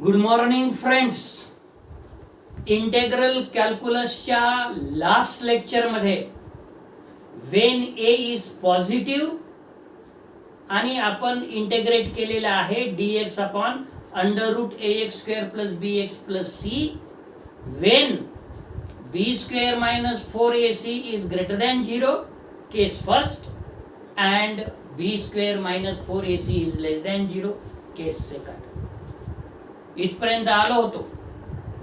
Good morning friends. Integral कॅल्क्युलसच्या last लेक्चरमध्ये when A is positive आणि आपण इंटेग्रेट केलेला आहे dx upon under root ax square plus bx plus C when b square minus 4ac is greater than 0 case first and b square minus 4ac is less than 0 case second. इथपर्यंत आलो होतो.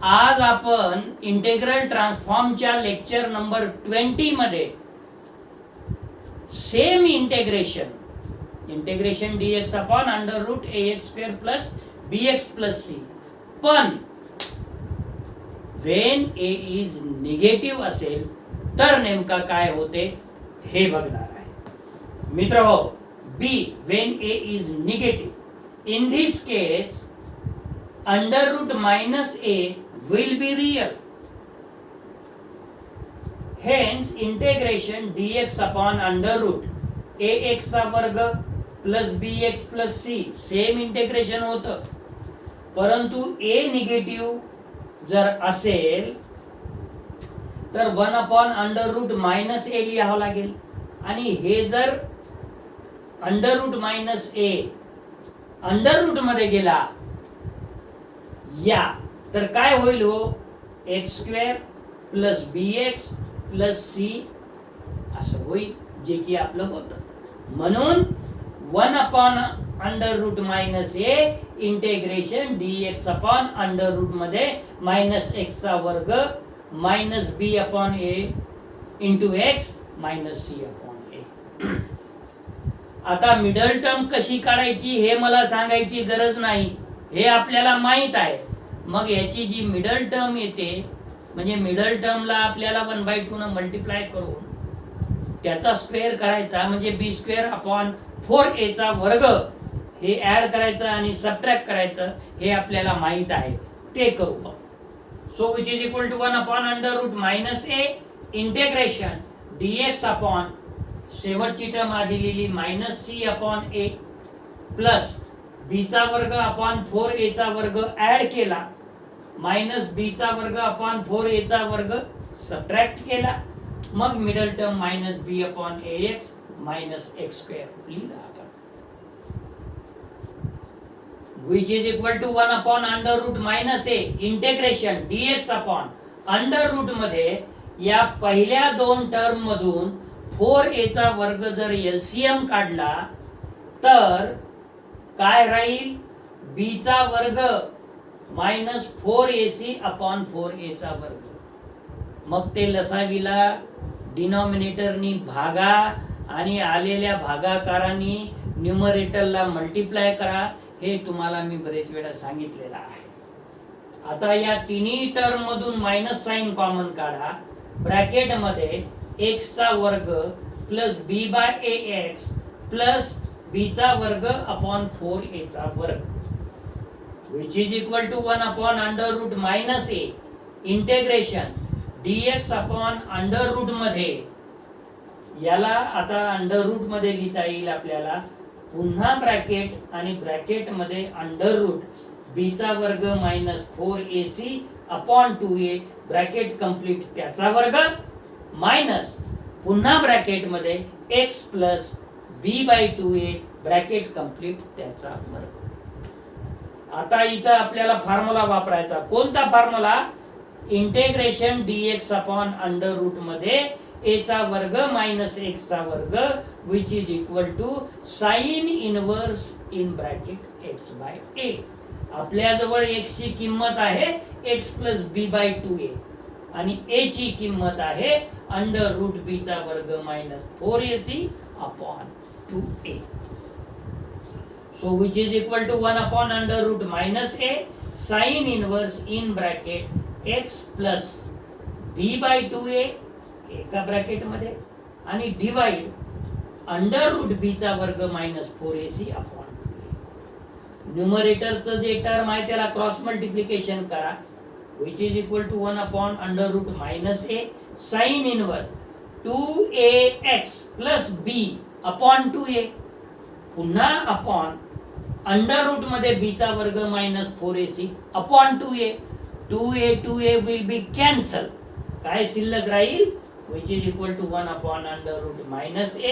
आज आपण integral ट्रान्सफॉर्मच्या lecture number 20 मध्ये same integration dx upon under root ax square plus bx plus C, पण when a is negative असेल तर नेमका काय होते हे बघणार आहे. मित्रहो, b Wien a is negative, in this case under root minus a will be real. Hence integration dx upon under root ax चा वर्ग प्लस bx प्लस c सेम इंटेग्रेशन होतं, परंतु a निगेटिव्ह जर असेल तर 1 upon under root minus A लिहावं लागेल. आणि हे जर under root minus A under root मध्ये गेला या तर काय होईल हो, X square plus B X plus C असं होईल, जे की आपलं होतं. म्हणून 1 upon under root minus A integration dx upon under root मध्ये मायनस एक्स चा वर्ग minus B upon A into X minus C upon A. आता मिडल टर्म कशी काढायची हे मला सांगायची गरज नाही, हे आपल्याला माहित आहे. मग याची जी मिडल टर्म येते, म्हणजे मिडल टर्मला आपल्याला 1/2 न मल्टिप्लाय करून त्याचा स्क्वेअर करायचा, म्हणजे बी स्क्वेअर अपॉन 4a चा वर्ग हे ऍड करायचं आणि सबट्रॅक्ट करायचं, हे आपल्याला माहित आहे, ते करू. So which is equal to 1 upon under root minus A integration dx upon शेवटची टर्म आधी लिहिली minus C upon A plus B चा वर्ग अपॉन 4a चा वर्ग ऍड केला, मायनस बी चा वर्ग अपॉन 4a चा वर्ग सबट्रॅक्ट केला, मग middle term minus B upon ax minus x square लिहिला आपण, which is equal to 1 upon under root minus A integration dx upon under root मध्ये या पहिल्या दोन टर्म मधून 4a चा वर्ग जर एलसीएम काढला तर काय राहील, b चा वर्ग मायनस 4ac अपॉन 4a चा वर्ग. मग ते लसावीला डिनॉमिनेटरनी भागा आणि आलेल्या भागाकारांनी न्यूमरेटरला मल्टिप्लाय करा, हे तुम्हाला मी बरेच वेळा सांगितलेलं आहे. आता या तिन्ही टर्म मधून मायनस साइन कॉमन काढा, ब्रॅकेट मध्ये x चा वर्ग plus b by ax plus b चा वर्ग अपॉन 4a चा वर्ग, which is equal to 1 upon under root minus A integration dx upon under root मध्ये, याला आता अंडर रूट मध्ये लिहिता येईल आपल्याला, पुन्हा ब्रॅकेट आणि ब्रॅकेट मध्ये अंडर रूट b चा वर्ग minus 4ac upon 2a bracket complete त्याचा वर्ग मायनस पुन्हा ब्रॅकेट मध्ये x plus b by 2a bracket complete त्याचा वर्ग. आता इथं आपल्याला फॉर्म्युला वापरायचा. कोणता formula, integration dx upon under root मध्ये a चा वर्ग मायनस x चा वर्ग which is equal to sine inverse in bracket x by a. आपल्याजवळ x ची किंमत आहे x plus b by 2a आणि a ची किंमत आहे अंडर रूट b चा वर्ग minus 4ac upon 2a. So which is equal to 1 upon under root minus a sin inverse in bracket x plus b by 2a एका bracket मध्ये आणि divide under route b चा वर्ग minus 4ac upon 2a. न्यूमरेटरचं जे term आहे त्याला cross multiplication करा, which is equal to 1 upon under root minus a sin inverse 2ax plus b upon 2a पुन्हा अपॉन अंडर रूट मध्ये b चा वर्ग minus 4ac upon 2a. 2a will be cancel. काय शिल्लक राहील? which is equal to 1 upon under root minus a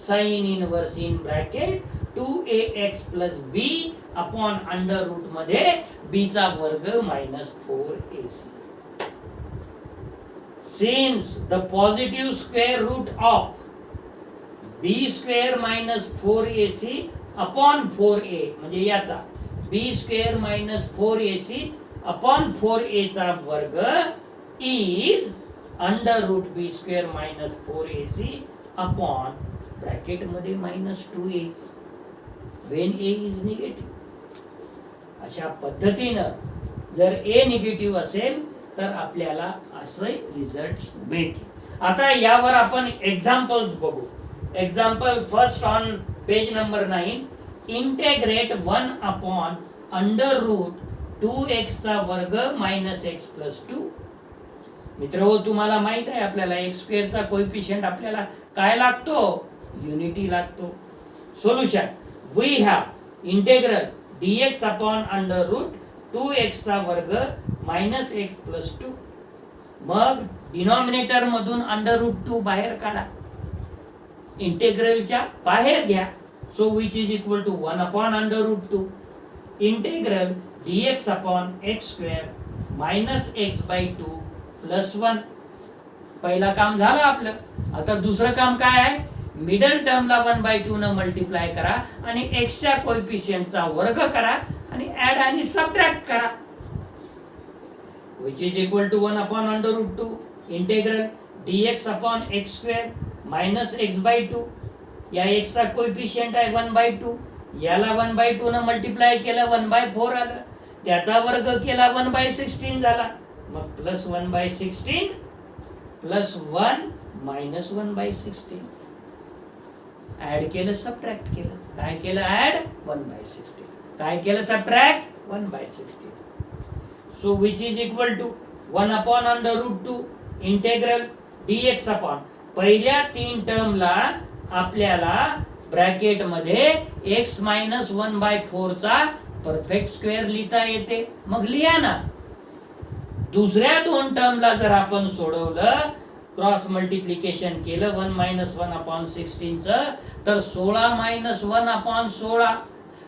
sin inverse in bracket 2ax plus b upon under root मध्ये b चा वर्ग minus 4ac. Since the positive square root of b square minus 4ac upon 4a म्हणजे याचा b square minus 4ac upon 4a चा वर्ग is under root b square minus 4ac upon bracket मध्ये minus 2a when a is negative. अशा पद्धतीनं जर a negative असेल तर आपल्याला असे रिझल्ट मिळतील. आता यावर आपण एक्झाम्पल्स बघू. Example first on page number 9. Integrate 1 upon under root 2x चा वर्ग मायनस x प्लस 2. मित्र तुम्हाला माहित आहे आपल्याला एक्स स्क्वेअरचा कोएफिशियंट आपल्याला काय लागतो? युनिटी लागतो. Solution we have integral dx upon under root 2x चा वर्ग मायनस x प्लस 2. मग डिनॉमिनेटर मधून अंडर रूट 2 बाहेर काढा, इंटेग्रलच्या बाहेर घ्या. So which is equal to 1 upon under root 2 integral dx upon x square minus x by 2 plus 1. पहिला काम झालं आपलं. आता दुसरं काम काय आहे? मिडल टर्मला 1/2 न मल्टिप्लाय करा आणि x च्या कोएफिशियंटचा वर्ग करा आणि ऍड आणि सबट्रॅक्ट करा. which is equal to 1 upon under root 2 integral dx upon x square minus x by 2. या x चा कोएफिशियंट आहे 1/2. याला 1/2 न मल्टिप्लाय केलं 1/4 आलं. त्याचा वर्ग केला 1/16 झाला. मग प्लस 1/16 प्लस 1 मायनस 1/16. ऍड केलं सबट्रॅक्ट केलं. काय केलं? ऍड 1/16. काय केलं? Subtract 1/16. So which is equal to 1 upon under root 2 integral dx upon पहिल्या 3 टर्मला आपल्याला ब्रॅकेट मध्ये x मायनस 1/4 चा परफेक्ट स्क्वेअर लिहिता येते. मग लिहा ना. दुसऱ्या 2 टर्मला जर आपण सोडवलं, क्रॉस मल्टिप्लिकेशन केलं 1 मायनस 1 अपॉन 16 चं, तर 16 मायनस 1 अपॉन 16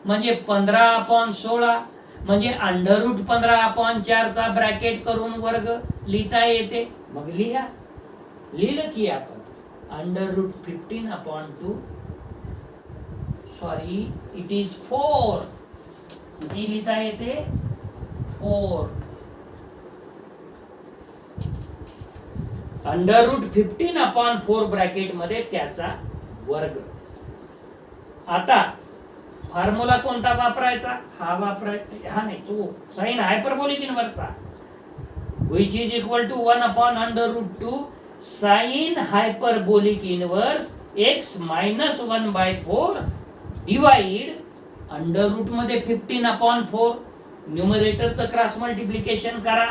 म्हणजे 15 अपॉन 16 म्हणजे अंडर रूट 15 अपॉन 4 चा ब्रॅकेट करून वर्ग लिहिता येते. मग लिहा. लिहिलं की आपण under root 15 upon 2 sorry it is 4. किती लिहिता येते? 4 अंडर रूट 15 अपॉन 4 ब्रॅकेट मध्ये त्याचा वर्ग. आता फॉर्म्युला कोणता वापरायचा? हा वापरायचा. हा नाही, तो साइन हायपरबोलिक इनव्हर्सचा which is equal to 1 upon under root 2 sin hyperbolic inverse x minus 1/4 divide under root मध्ये 15 अपॉन 4 न्यूमरेटरचं क्रॉस मल्टिप्लिकेशन करा.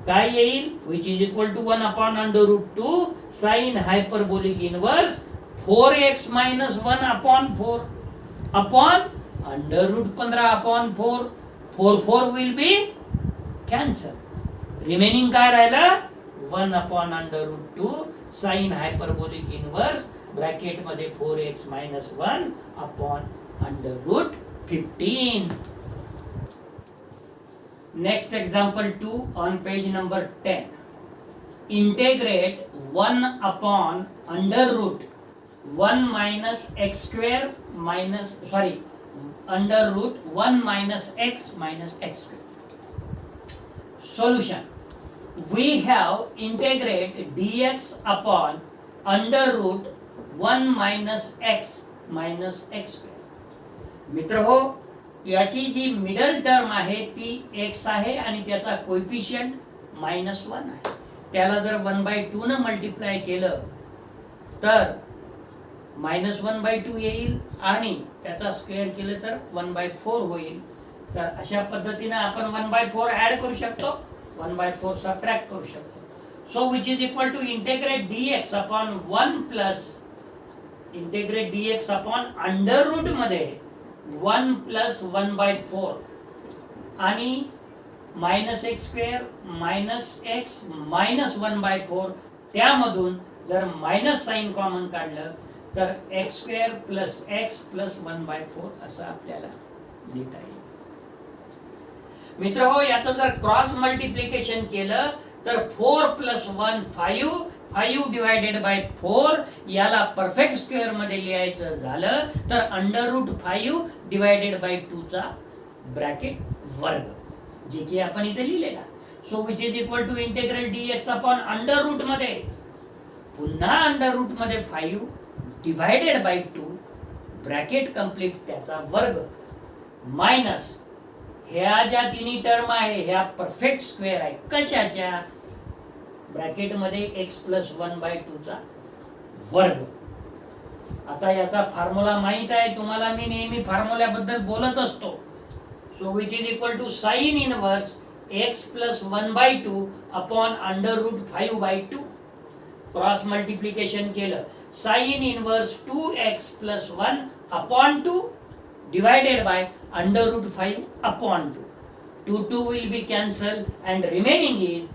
काय येईल? which is equal to 1 upon under root 2 sin hyperbolic inverse 4x minus 1 upon 4 upon under root 15 upon 4. 4 will be cancel. Remaining काय राहिलं? 1 upon under root 2 sin hyperbolic inverse bracket मध्ये 4x minus 1 upon under root 15. Next example 2 on page number 10. Integrate 1 upon under root 1 minus x square minus under root 1 minus x square. Solution. We have integrate dx upon under root 1 minus x square. मित्र हो, याची जी middle term आहे ती x आहे आणि त्याचा coefficient -1 आहे. त्याला जर 1/2 न मल्टिप्लाय केलं तर -1/2 येईल आणि त्याचा स्क्वेअर केलं तर 1/4 होईल. तर अशा पद्धतीने आपण 1/4 ऍड करू शकतो, 1/4 सबट्रॅक्ट करू शकतो. So which is equal to integrate dx upon 1 plus integrate dx upon under root मध्ये 1 प्लस 1/4 आणि minus x square minus x minus 1/4, त्यामधून जर मायनस साइन कॉमन काढलं तर x square plus x plus 1/4 असं आपल्याला लिहिता येईल. मित्र हो, याचं जर क्रॉस मल्टिप्लिकेशन केलं तर 4 प्लस 1 5, 5 डिवायडेड बाय 4, याला परफेक्ट स्क्वेअर मध्ये लिहायचं झालं तर अंडर रूट 5 डिवायडेड बाय 2 चा ब्रॅकेट वर्ग, जे की आपण इथे लिहिलेला. So which is equal to integral dx upon under root मध्ये पुन्हा अंडर रूट मध्ये 5 डिवायडेड बाय 2 ब्रॅकेट कंप्लीट त्याचा वर्ग मायनस ह्या ज्या तिन्ही टर्म आहे ह्या परफेक्ट स्क्वेअर आहे कशाच्या, ब्रॅकेट मध्ये x प्लस 1/2 चा वर्ग. आता याचा फॉर्म्युला माहित आहे तुम्हाला, मी नेहमी फॉर्म्युल्याबद्दल बोलत असतो. So which is equal to sine inverse x plus 1/2 upon under root 5/2. Cross multiplication केलं, sine inverse 2x plus 1 upon 2 divided by under root 5 upon 2. 2 will be cancelled and remaining is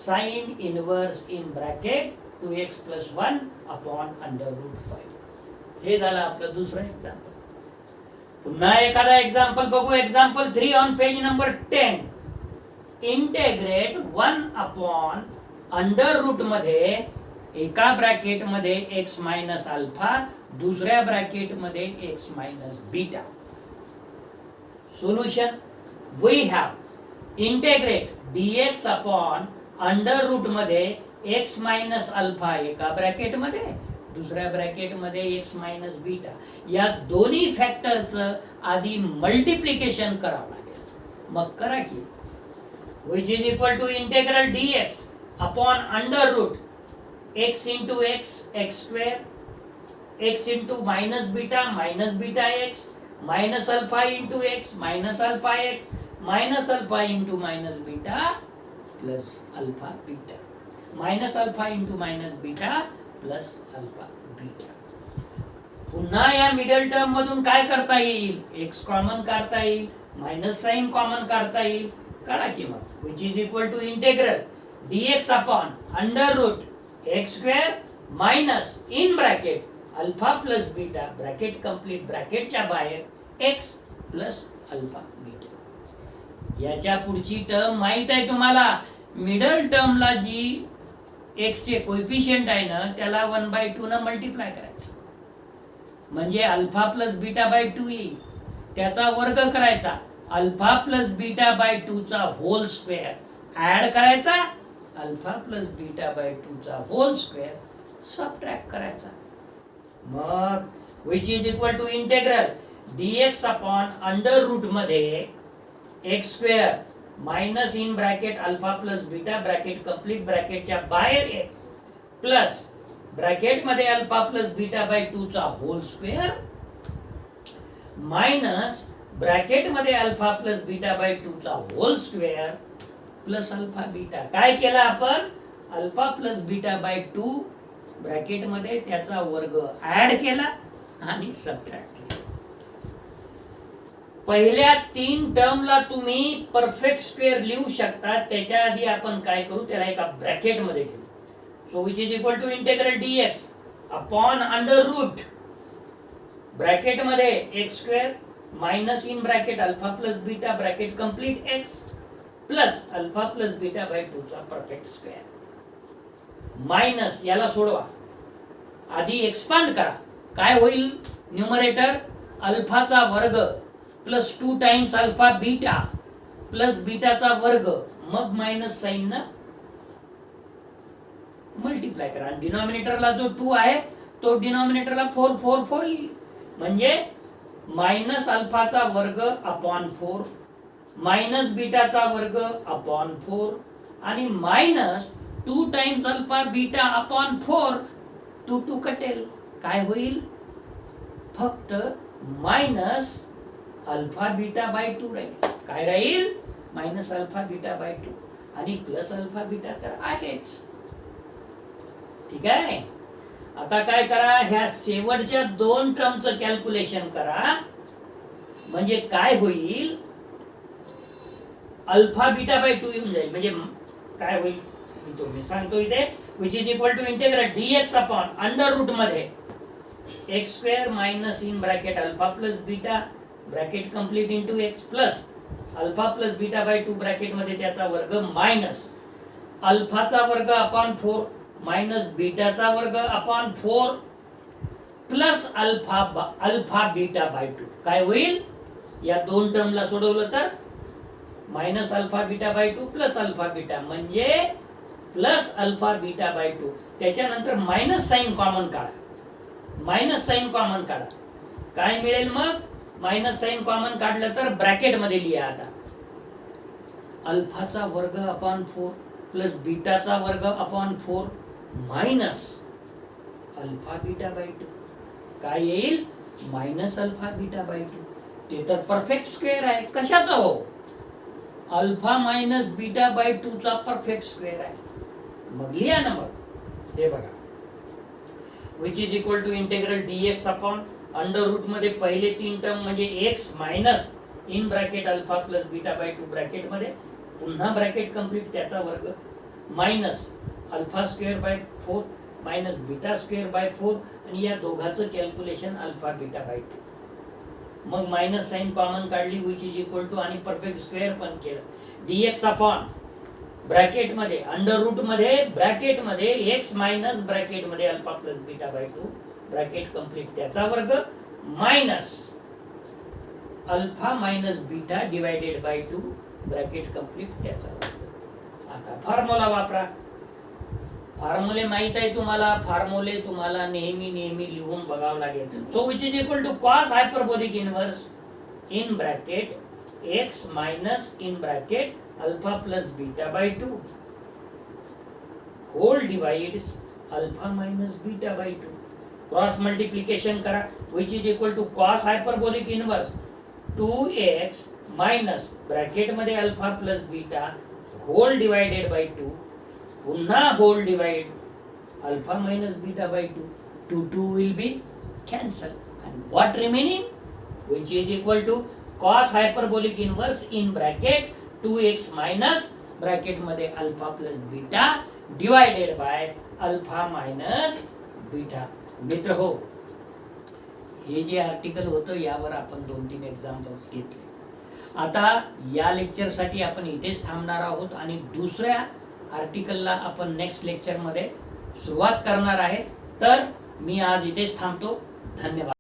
sin inverse in bracket 2x plus 1 upon under root 5. हे झालं आपलं दुसरं example. पुन्हा एखादा example बघू. Example 3 on page number 10. Integrate 1 upon under root मध्ये एका bracket मध्ये x मायनस अल्फा, दुसऱ्या ब्रॅकेट मध्ये x minus beta. Solution, we have integrate dx upon under root मध्ये x मायनस अल्फा एका ब्रॅकेट मध्ये, दुसऱ्या ब्रॅकेट मध्ये x मायनस बीटा, या दोन्ही फॅक्टरचं आधी मल्टिप्लिकेशन करावं लागेल. मग करा की, which is equal to integral dx upon under root x into x x square, x into minus beta x, minus alpha into x minus alpha x, minus alpha into minus beta plus alpha beta, minus alpha into minus beta plus alpha beta. पुन्हा या middle term मधून काय करता येईल, x common काढता येईल, minus sign common काढता येईल. काढा की मग. Which is equal to integral dx upon under root X square minus in bracket alpha plus beta bracket complete ब्रॅकेटच्या बाहेर एक्स प्लस अल्फा बीटा. याच्या पुढची टर्म माहित आहे तुम्हाला, मिडल टर्मला जी एक्स चे कोएफिशिएंट आहे ना त्याला 1/2 न मल्टिप्लाय करायचं, म्हणजे अल्फा प्लस बीटा बाय 2 येईल. त्याचा वर्ग करायचा, अल्फा प्लस बीटा बाय 2 चा होल स्क्वेअर ऍड करायचा, अल्फा प्लस बीटा बाय 2 चा होल स्क्वेअर सबट्रॅक्ट करायचा. मग which is equal to integral dx upon under root मध्ये X square minus in bracket alpha plus beta bracket complete ब्रॅकेटच्या बाहेर X plus bracket मध्ये alpha plus beta by 2 चा whole square minus bracket मध्ये alpha plus beta by 2 चा whole square plus alpha beta. काय केलं आपण, alpha plus beta by 2 bracket मध्ये त्याचा वर्ग ऍड केला आणि सबट्रॅक्ट केला. पहिल्या 3 टर्मला तुम्ही परफेक्ट स्क्वेअर लिहू शकता. त्याच्या आधी आपण काय करू, त्याला एका ब्रॅकेट मध्ये घेऊ. So which is equal to integral dx upon under root bracket मध्ये X square minus in bracket alpha plus beta bracket complete X plus alpha plus beta by 2 चा परफेक्ट स्क्वेअर मायनस, याला सोडवा, आधी expand करा. काय होईल, numerator अल्फाचा वर्ग plus 2 times alpha beta plus बीटाचा वर्ग, मग मायनस साइन न मल्टिप्लाय करा. डिनॉमिनेटरला जो 2 आहे तो डिनॉमिनेटरला 4 4 4 येईल, म्हणजे मायनस अल्फाचा वर्ग अपॉन 4 मायनस बीटाचा वर्ग अपॉन 4 आणि minus 2 times alpha beta upon 4. 2 2 कटेल, काय होईल, फक्त मायनस अल्फा बीटा बाय 2 राहील. काय राहील, मायनस अल्फा बीटा बाय 2 आणि प्लस अल्फा बीटा तर आहेच. ठीक आहे. आता काय करा, ह्या शेवटच्या 2 टर्मचं कॅल्क्युलेशन करा. म्हणजे काय होईल, अल्फा बीटा बाय 2 येऊन जाईल. म्हणजे काय होईल मी सांगतो इथे, which is equal to integral dx upon under root मध्ये X square minus in bracket alpha plus beta bracket complete into X plus alpha plus beta by 2 bracket मध्ये त्याचा वर्ग मायनस अल्फाचा वर्ग अपॉन 4 मायनस बीटाचा वर्ग upon 4 plus alpha beta by 2. काय होईल, या दोन टर्मला सोडवलं तर minus alpha beta by 2 plus alpha beta म्हणजे प्लस अल्फा बीटा बाय 2. त्याच्यानंतर मायनस साइन कॉमन काढा, मायनस साइन कॉमन काढा. काय मिळेल मग, मायनस साइन कॉमन काढलं तर ब्रॅकेट मध्ये लिहा आता अल्फाचा वर्ग अपॉन 4 प्लस बीटाचा वर्ग upon 4 minus alpha beta by 2. काय येईल, मायनस अल्फा बीटा बाय 2. ते तर परफेक्ट स्क्वेअर आहे. कशाचा हो, अल्फा मायनस बीटा बाय 2 चा परफेक्ट स्क्वेअर आहे. मग लिहा ना, मग हे बघा, which is equal to integral dx upon under root मध्ये पहिले 3 टर्म म्हणजे x minus in bracket alpha plus beta by 2 bracket मध्ये पुन्हा ब्रॅकेट कंप्लीट त्याचा वर्ग minus alpha square by 4 minus beta square by 4 आणि या दोघांचं कॅल्क्युलेशन अल्फा बीटा बाय 2. मग मायनस साइन कॉमन काढली, विच इज इक्वल टू आणि परफेक्ट स्क्वेअर पण केलं. dx अपॉन ब्रॅकेट मध्ये अंडर रूट मध्ये ब्रॅकेट मध्ये x मायनस ब्रॅकेट मध्ये alpha plus beta by 2 bracket complete त्याचा वर्ग minus alpha minus beta divided by 2 bracket complete त्याचा वर्ग. आता फॉर्म्युला वापरा. फॉर्म्युले माहित आहे तुम्हाला, फॉर्म्युले तुम्हाला नेहमी लिहून बघावं लागेल. So which is equal to cos hyperbolic inverse in bracket x minus in bracket alpha plus beta by 2 whole divides alpha minus beta by 2. Cross multiplication करा, which is equal to cos hyperbolic inverse 2x minus bracket मध्ये alpha plus beta whole divided by 2 पुन्हा whole divide alpha minus beta by 2 2 will be cancel and what remaining, which is equal to cos hyperbolic inverse in bracket 2x minus bracket मध्ये alpha plus beta divided by alpha minus beta. मित्र हो, हे जे article होतं यावर आपण 2-3 examples घेतले. आता या लेक्चर साठी आपण इथेच थांबणार आहोत आणि दुसऱ्या आर्टिकलला आपण नेक्स्ट लेक्चर मध्ये सुरुवात करणार आहे. तर मी आज इथेच थांबतो. धन्यवाद.